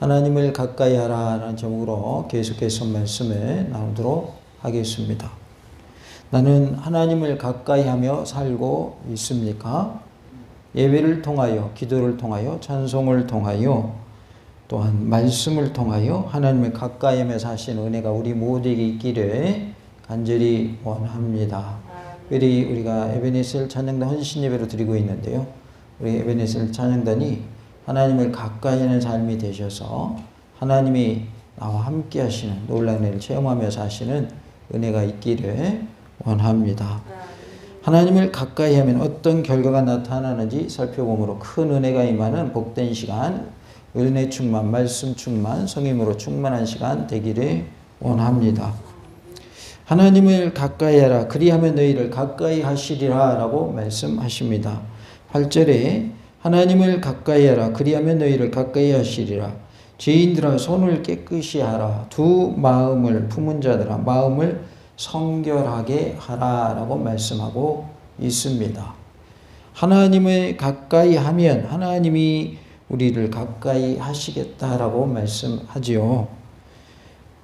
하나님을 가까이 하라는 제목으로 계속해서 말씀을 나누도록 하겠습니다. 나는 하나님을 가까이 하며 살고 있습니까? 예배를 통하여, 기도를 통하여, 찬송을 통하여, 또한 말씀을 통하여 하나님을 가까이 하며 사시는 은혜가 우리 모두에게 있기를 간절히 원합니다. 특별히 우리가 에베네셀 찬양단 헌신 예배로 드리고 있는데요. 우리 에베네셀 찬양단이 하나님을 가까이 하는 삶이 되셔서 하나님이 나와 함께 하시는 놀라운 은혜를 체험하며 사시는 은혜가 있기를 원합니다. 하나님을 가까이 하면 어떤 결과가 나타나는지 살펴보므로 큰 은혜가 임하는 복된 시간, 은혜 충만, 말씀 충만, 성령으로 충만한 시간 되기를 원합니다. 하나님을 가까이 하라. 그리하면 너희를 가까이 하시리라 라고 말씀하십니다. 8절에 하나님을 가까이 하라. 그리하면 너희를 가까이 하시리라. 죄인들아 손을 깨끗이 하라. 두 마음을 품은 자들아 마음을 성결하게 하라 라고 말씀하고 있습니다. 하나님을 가까이 하면 하나님이 우리를 가까이 하시겠다라고 말씀하지요.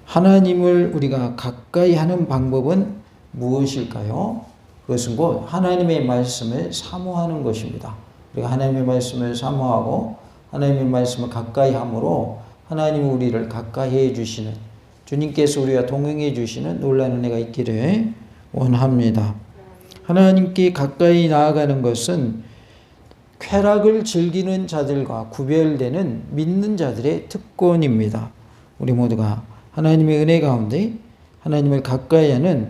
하나님을 우리가 가까이 하는 방법은 무엇일까요? 그것은 곧 하나님의 말씀을 사모하는 것입니다. 우리가 하나님의 말씀을 사모하고 하나님의 말씀을 가까이 함으로 하나님이 우리를 가까이 해주시는, 주님께서 우리와 동행해 주시는 놀라운 은혜가 있기를 원합니다. 하나님께 가까이 나아가는 것은 쾌락을 즐기는 자들과 구별되는 믿는 자들의 특권입니다. 우리 모두가 하나님의 은혜 가운데 하나님을 가까이 하는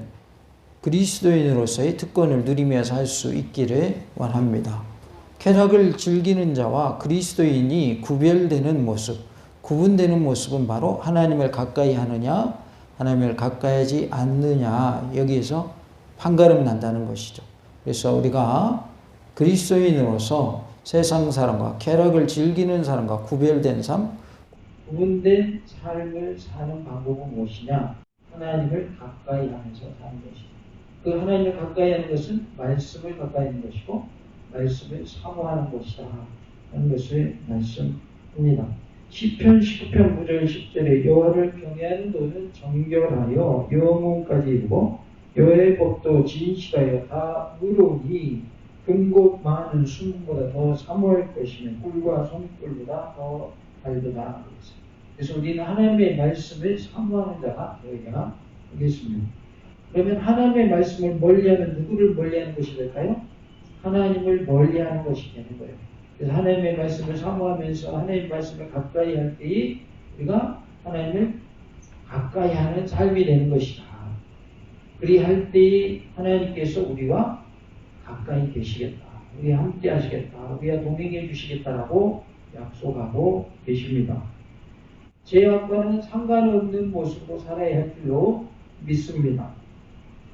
그리스도인으로서의 특권을 누리며 살 수 있기를 원합니다. 쾌락을 즐기는 자와 그리스도인이 구별되는 모습, 구분되는 모습은 바로 하나님을 가까이 하느냐, 하나님을 가까이 하지 않느냐, 여기에서 판가름 난다는 것이죠. 그래서 우리가 그리스도인으로서 세상 사람과 쾌락을 즐기는 사람과 구별된 삶, 구분된 삶을 사는 방법은 무엇이냐? 하나님을 가까이 하면서 사는 것이죠. 그 하나님을 가까이 하는 것은 말씀을 가까이 하는 것이고 말씀을 사모하는 것이다 하는 것을 말씀합니다. 시편 19편 9절 10절에 여호와를 경외하는 도는 정결하여 영혼까지 이르고 여호와의 법도 진실하여 다 의로우니 금고 많은 순금보다 더 사모할 것이며 꿀과 송꿀보다 더 달도다. 그래서 우리는 하나님의 말씀을 사모하는 자가 되어야 하겠습니다. 그러면 하나님의 말씀을 멀리하면 누구를 멀리하는 것이 될까요? 하나님을 멀리하는 것이 되는 거예요. 그래서 하나님의 말씀을 사모하면서 하나님의 말씀을 가까이 할 때에 우리가 하나님을 가까이 하는 삶이 되는 것이다. 그리할 때에 하나님께서 우리와 가까이 계시겠다. 우리와 함께 하시겠다. 우리와 동행해 주시겠다라고 약속하고 계십니다. 죄악과는 상관없는 모습으로 살아야 할 줄로 믿습니다.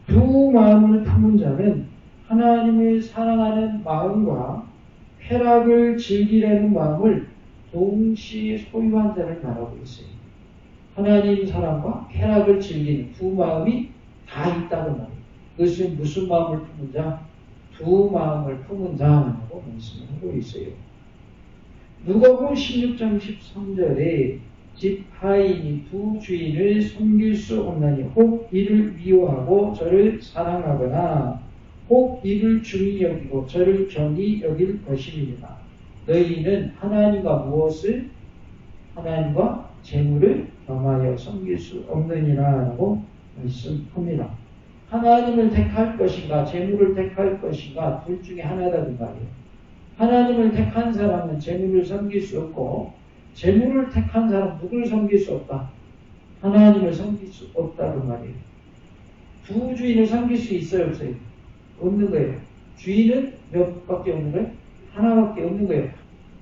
두 마음을 품은 자는 하나님을 사랑하는 마음과 쾌락을 즐기려는 마음을 동시에 소유한 자를 말하고 있어요. 하나님 사랑과 쾌락을 즐기는 두 마음이 다 있다고 말해요. 그것은 무슨 마음을 품은 자? 두 마음을 품은 자라고 말씀하고 있어요. 누가복음 16장 13절에 집 하인이 두 주인을 섬길 수 없나니 혹 이를 미워하고 저를 사랑하거나 혹 이를 중히 여기고 저를 경히 여길 것입니다. 너희는 하나님과 무엇을? 하나님과 재물을 겸하여 섬길 수 없느니라라고 말씀합니다. 하나님을 택할 것인가 재물을 택할 것인가 둘 중에 하나다 그 말이에요. 하나님을 택한 사람은 재물을 섬길 수 없고 재물을 택한 사람은 누구를 섬길 수 없다? 하나님을 섬길 수 없다 그 말이에요. 두 주인을 섬길 수 있어요 없어요? 없는 거예요. 주인은 몇 밖에 없는 거예요? 하나밖에 없는 거예요.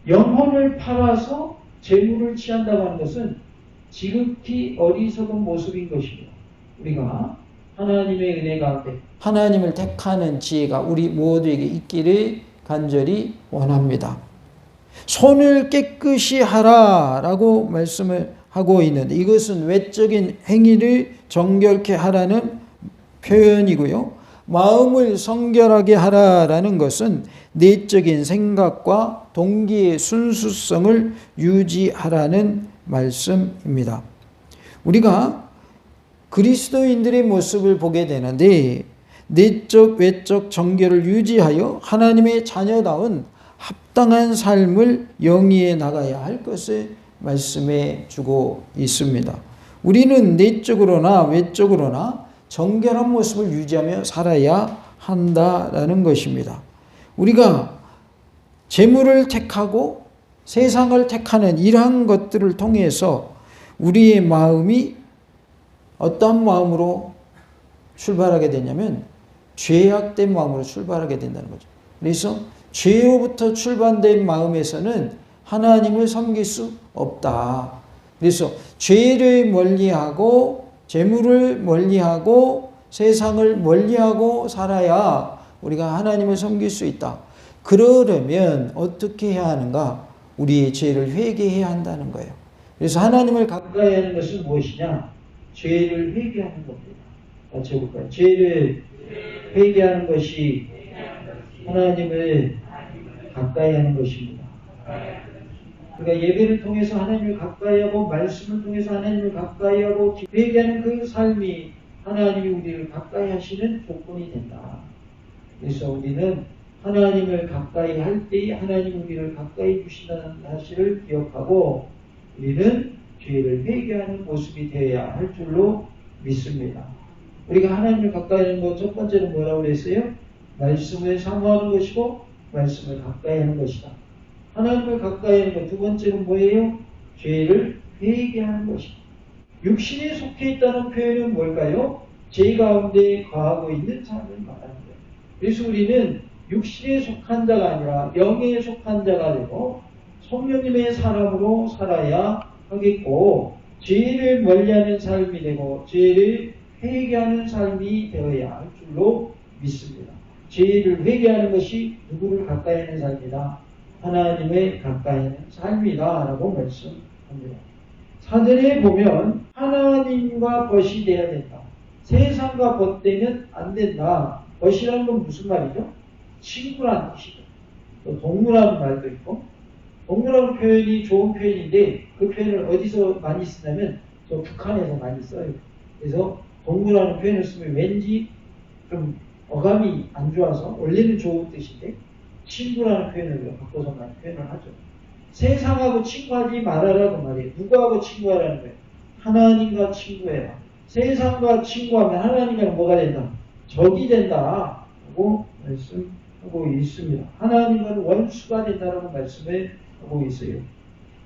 영혼을 팔아서 재물을 취한다고 하는 것은 지극히 어리석은 모습인 것입니다. 우리가 하나님의 은혜 가운데 하나님을 택하는 지혜가 우리 모두에게 있기를 간절히 원합니다. 손을 깨끗이 하라라고 말씀을 하고 있는데 이것은 외적인 행위를 정결케 하라는 표현이고요. 마음을 성결하게 하라라는 것은 내적인 생각과 동기의 순수성을 유지하라는 말씀입니다. 우리가 그리스도인들의 모습을 보게 되는데 내적 외적 정결을 유지하여 하나님의 자녀다운 합당한 삶을 영위해 나가야 할 것을 말씀해 주고 있습니다. 우리는 내적으로나 외적으로나 정결한 모습을 유지하며 살아야 한다라는 것입니다. 우리가 재물을 택하고 세상을 택하는 이러한 것들을 통해서 우리의 마음이 어떤 마음으로 출발하게 되냐면 죄악된 마음으로 출발하게 된다는 거죠. 그래서 죄로부터 출발된 마음에서는 하나님을 섬길 수 없다. 그래서 죄를 멀리하고 재물을 멀리하고 세상을 멀리하고 살아야 우리가 하나님을 섬길 수 있다. 그러려면 어떻게 해야 하는가? 우리의 죄를 회개해야 한다는 거예요. 그래서 하나님을 가까이 하는 것은 무엇이냐? 죄를 회개하는 겁니다. 같이 해볼까요? 죄를 회개하는 것이 하나님을 가까이 하는 것입니다. 그러니까 예배를 통해서 하나님을 가까이 하고 말씀을 통해서 하나님을 가까이 하고 회개하는 그 삶이 하나님이 우리를 가까이 하시는 조건이 된다. 그래서 우리는 하나님을 가까이 할 때 하나님 우리를 가까이 주신다는 사실을 기억하고 우리는 죄를 회개하는 모습이 되어야 할 줄로 믿습니다. 우리가 하나님을 가까이 하는 것 첫 번째는 뭐라고 그랬어요? 말씀을 사모하는 것이고 말씀을 가까이 하는 것이다. 하나님을 가까이 하는 것 두 번째는 뭐예요? 죄를 회개하는 것이다. 육신에 속해 있다는 표현은 뭘까요? 죄 가운데 거하고 있는 사람을 말하는 거예요. 그래서 우리는 육신에 속한 자가 아니라 영에 속한 자가 되고 성령님의 사람으로 살아야 하겠고 죄를 멀리하는 삶이 되고 죄를 회개하는 삶이 되어야 할 줄로 믿습니다. 죄를 회개하는 것이 누구를 가까이 하는 삶이다? 하나님의 가까이 하는 삶이다 라고 말씀합니다. 사전에 보면 하나님과 벗이 돼야 된다. 세상과 벗되면 안 된다. 벗이라는 건 무슨 말이죠? 친구라는 뜻이죠. 또 동무라는 말도 있고 동무라는 표현이 좋은 표현인데 그 표현을 어디서 많이 쓰냐면 저 북한에서 많이 써요. 그래서 동무라는 표현을 쓰면 왠지 좀 어감이 안 좋아서 원래는 좋은 뜻인데 친구라는 표현을 바꿔서 많이 표현을 하죠. 세상하고 친구하지 말아라 그 말이에요. 누구하고 친구하라는 거예요? 하나님과 친구해라. 세상과 친구하면 하나님과는 뭐가 된다? 적이 된다 라고 말씀하고 있습니다. 하나님과는 원수가 된다라고 말씀을 하고 있어요.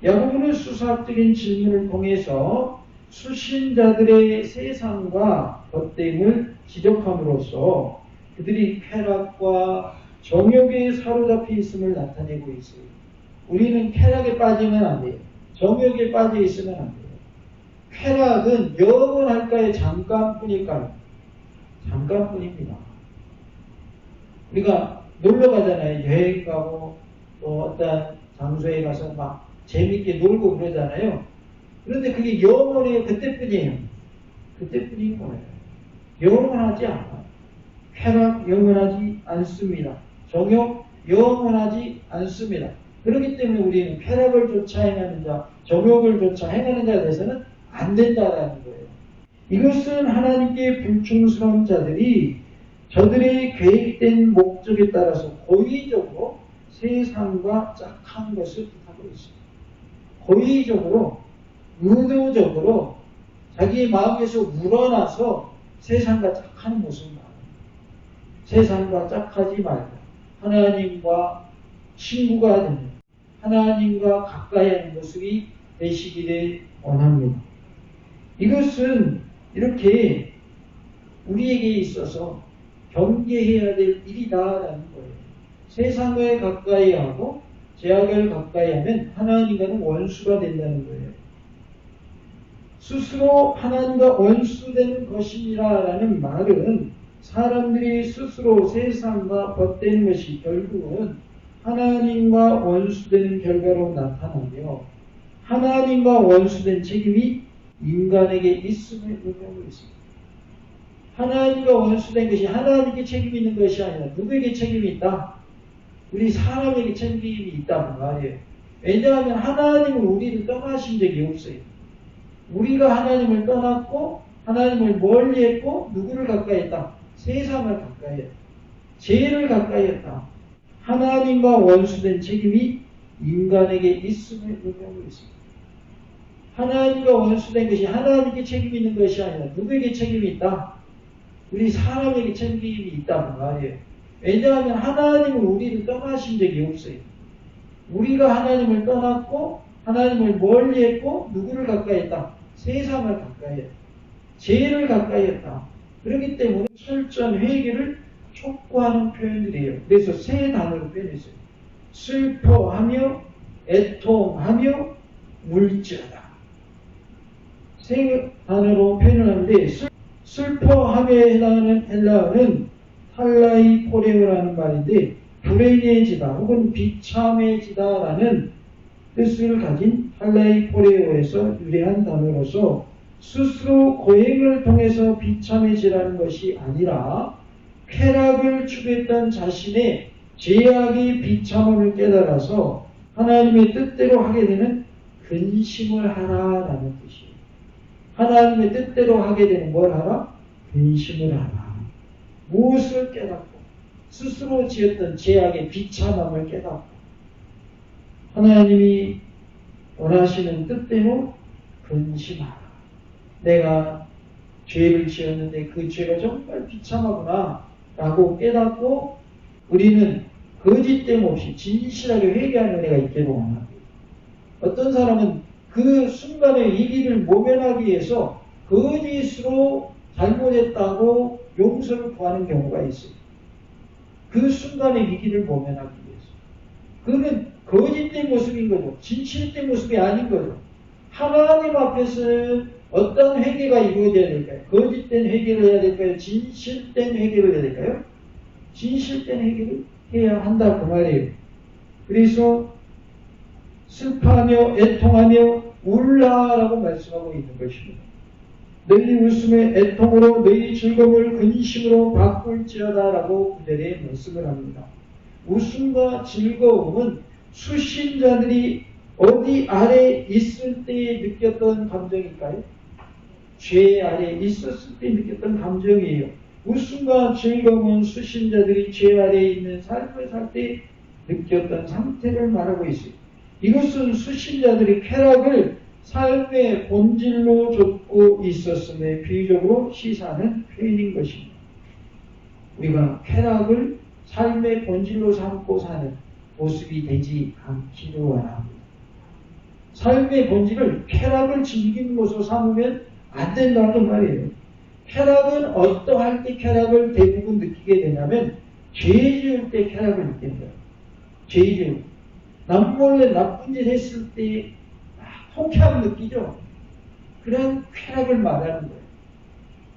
야고보는 수사학적인 질문을 통해서 수신자들의 세상과 겉됨을 지적함으로써 그들이 쾌락과 정욕에 사로잡혀 있음을 나타내고 있어요. 우리는 쾌락에 빠지면 안 돼요. 정욕에 빠져 있으면 안 돼요. 쾌락은 영원할까요? 잠깐뿐일까요? 잠깐뿐입니다. 우리가 놀러 가잖아요. 여행 가고 또 어떤 장소에 가서 막 재밌게 놀고 그러잖아요. 그런데 그게 영원해요. 그때뿐이에요. 그때뿐인 거예요. 영원하지 않아요. 쾌락 영원하지 않습니다. 정욕 영원하지 않습니다. 그렇기 때문에 우리는 쾌락을 쫓아 행하는 자, 정욕을 쫓아 행하는 자가 돼서는 안 된다라는 거예요. 이것은 하나님께 불충스러운 자들이 저들의 계획된 목적에 따라서 고의적으로 세상과 짝한 것을 뜻하고 있습니다. 고의적으로, 의도적으로 자기의 마음에서 우러나서 세상과 짝하는 모습을 말합니다. 세상과 짝하지 말고 하나님과 친구가 되는, 하나님과 가까이 하는 모습이 되시기를 원합니다. 이것은 이렇게 우리에게 있어서 경계해야 될 일이다라는 거예요. 세상을 가까이 하고 죄악을 가까이 하면 하나님과는 원수가 된다는 거예요. 스스로 하나님과 원수되는 것이라는 말은 사람들이 스스로 세상과 벗되는 것이 결국은 하나님과 원수되는 결과로 나타나며 하나님과 원수된 책임이 인간에게 있음을 의미하고 있습니다. 하나님과 원수된 것이 하나님께 책임이 있는 것이 아니라 누구에게 책임이 있다? 우리 사람에게 책임이 있다는 말이에요. 왜냐하면 하나님은 우리를 떠나신 적이 없어요. 우리가 하나님을 떠났고 하나님을 멀리했고 누구를 가까이했다? 세상을 가까이했다. 죄를 가까이했다. 하나님과 원수된 책임이 인간에게 있음을 의미하고 있습니다. 하나님과 원수된 것이 하나님께 책임이 있는 것이 아니라 누구에게 책임이 있다? 우리 사람에게 책임이 있다는 말이에요. 왜냐하면 하나님은 우리를 떠나신 적이 없어요. 우리가 하나님을 떠났고 하나님을 멀리했고 누구를 가까이했다? 세상을 가까이했다. 죄를 가까이했다. 그렇기 때문에 철저한 회개를 촉구하는 표현들이에요. 그래서 세 단어로 표현했어요. 슬퍼하며 애통하며 울지어다. 세 단어로 표현을 하는데 슬퍼함에 해당하는 헬라어는 탈라이포레오라는 말인데 불행해지다 혹은 비참해지다라는 뜻을 가진 탈라이포레오에서 유래한 단어로서 스스로 고행을 통해서 비참해지라는 것이 아니라 쾌락을 추구했던 자신의 죄악의 비참함을 깨달아서 하나님의 뜻대로 하게 되는 근심을 하라라는 뜻이에요. 하나님의 뜻대로 하게 되는 뭘 하라? 근심을 하라. 무엇을 깨닫고 스스로 지었던 죄악의 비참함을 깨닫고 하나님이 원하시는 뜻대로 근심하라. 내가 죄를 지었는데 그 죄가 정말 비참하구나 라고 깨닫고 우리는 거짓됨 없이 진실하게 회개하는 은혜가 있기를 원합니다. 어떤 사람은 그 순간의 위기를 모면하기 위해서 거짓으로 잘못했다고 용서를 구하는 경우가 있어요. 그 순간의 위기를 모면하기 위해서. 그는 거짓된 모습인 거죠. 진실된 모습이 아닌 거죠. 하나님 앞에서는 어떤 회개가 이루어져야 될까요? 거짓된 회개를 해야 될까요? 진실된 회개를 해야 될까요? 진실된 회개를 해야 한다 그 말이에요. 그래서 슬퍼하며 애통하며 울라라고 말씀하고 있는 것입니다. 너희 웃음의 애통으로 너희 즐거움을 근심으로 바꿀지어다라고 구절에 말씀을 합니다. 웃음과 즐거움은 수신자들이 어디 아래 있을 때 느꼈던 감정일까요? 죄 아래 있었을 때 느꼈던 감정이에요. 웃음과 즐거움은 수신자들이 죄 아래 있는 삶을 살 때 느꼈던 상태를 말하고 있어요. 이것은 수신자들이 쾌락을 삶의 본질로 좇고 있었음에 비유적으로 시사하는 표현인 것입니다. 우리가 쾌락을 삶의 본질로 삼고 사는 모습이 되지 않기를 원합니다. 삶의 본질을 쾌락을 즐기는 것으로 삼으면 안 된다는 말이에요. 쾌락은 어떠할 때 쾌락을 대부분 느끼게 되냐면 죄 지을 때 쾌락을 느끼는 거예요. 죄 지을 때. 남몰래 나쁜 짓 했을 때 통쾌함 느끼죠. 그런 쾌락을 말하는 거예요.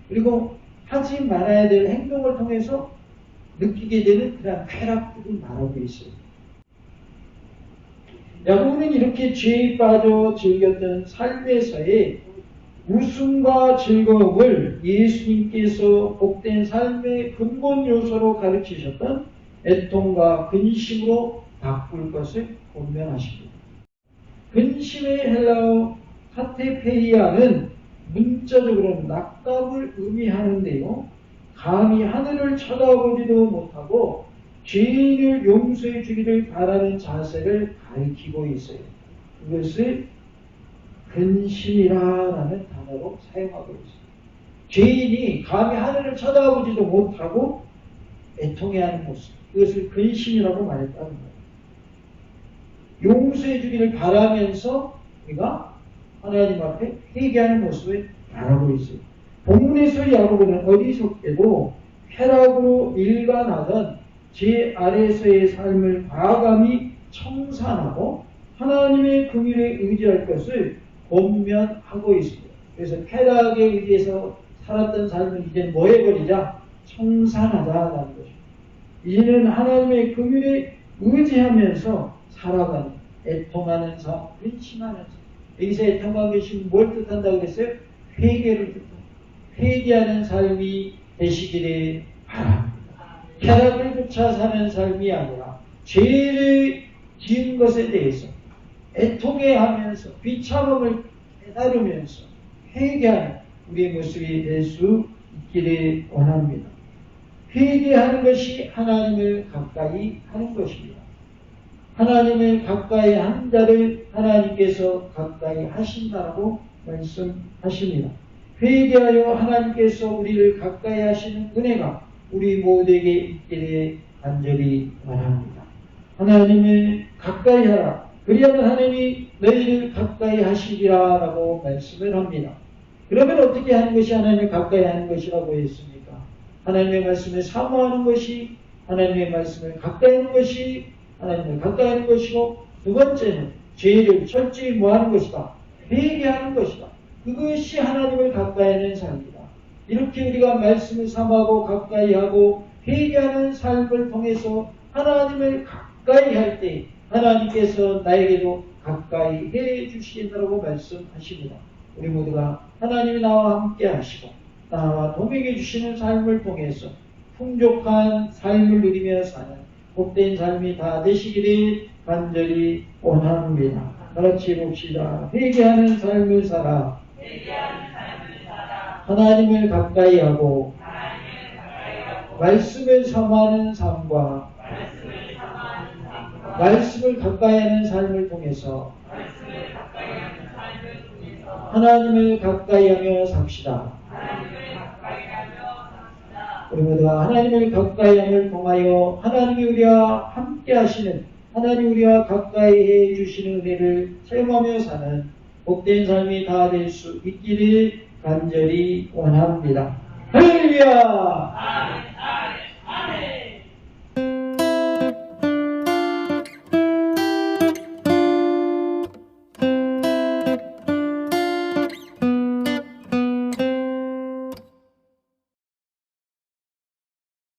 그리고 하지 말아야 될 행동을 통해서 느끼게 되는 그런 쾌락들을 말하고 있어요. 야고보는 이렇게 죄에 빠져 즐겼던 삶에서의 웃음과 즐거움을 예수님께서 복된 삶의 근본 요소로 가르치셨던 애통과 근심으로 바꿀 것을 권면하십니다. 근심의 헬라어 카테페이아는 문자적으로는 낙담을 의미하는데요. 감히 하늘을 쳐다보지도 못하고 죄인을 용서해 주기를 바라는 자세를 가리키고 있어요. 그것을 근심이라는 단어로 사용하고 있습니다. 죄인이 감히 하늘을 쳐다보지도 못하고 애통해하는 모습, 그것을 근심이라고 말했다는 거예요. 용서해 주기를 바라면서 우리가 하나님 앞에 회개하는 모습을 말하고 있어요. 본문에서 야고보는 어리석게도 쾌락으로 일관하던 죄 아래서의 삶을 과감히 청산하고 하나님의 긍휼에 의지할 것을 권면하고 있습니다. 그래서 쾌락에 의해서 살았던 삶을 이제 뭐 해버리자? 청산하자라는 것입니다. 이제는 하나님의 긍휼에 의지하면서 살아가는, 애통하는 삶, 근심하는 삶. 여기서 애통하는 것이 뭘 뜻한다고 그랬어요? 회개를 뜻합니다. 회개하는 삶이 되시기를 바랍니다. 쾌락을 쫓아 사는 삶이 아니라 죄를 지은 것에 대해서 애통해하면서 비참함을 깨달으면서 회개하는 우리의 모습이 될 수 있기를 원합니다. 회개하는 것이 하나님을 가까이 하는 것입니다. 하나님을 가까이 한 자를 하나님께서 가까이 하신다고 말씀하십니다. 회개하여 하나님께서 우리를 가까이 하시는 은혜가 우리 모두에게 있기를 간절히 원합니다. 하나님을 가까이 하라. 그리하면 하나님이 너희를 가까이 하시리라 라고 말씀을 합니다. 그러면 어떻게 하는 것이 하나님을 가까이 하는 것이라고 했습니까? 하나님의 말씀을 사모하는 것이 하나님의 말씀을 가까이 하는 것이 하나님을 가까이 하는 것이고, 두 번째는 죄를 철저히 뭐하는 것이다? 회개하는 것이다. 그것이 하나님을 가까이 하는 삶이다. 이렇게 우리가 말씀을 사모하고 가까이 하고 회개하는 삶을 통해서 하나님을 가까이 할 때 하나님께서 나에게도 가까이 해 주신다고 말씀하십니다. 우리 모두가 하나님이 나와 함께 하시고 나와 동행해 주시는 삶을 통해서 풍족한 삶을 누리며 사는 복된 삶이 다 되시기를 간절히 원합니다. 같이 봅시다. 회개하는 삶을 살아. 하나님을 가까이 하고 말씀을 사모하는 삶과 말씀을 가까이 하는 삶을 통해서 하나님을 가까이 하며 삽시다. 우리 모두가 하나님을 가까이 함을 통하여 하나님이 우리와 함께 하시는, 하나님 우리와 가까이 해 주시는 은혜를 체험하며 사는 복된 삶이 다 될 수 있기를 간절히 원합니다. 할렐루야!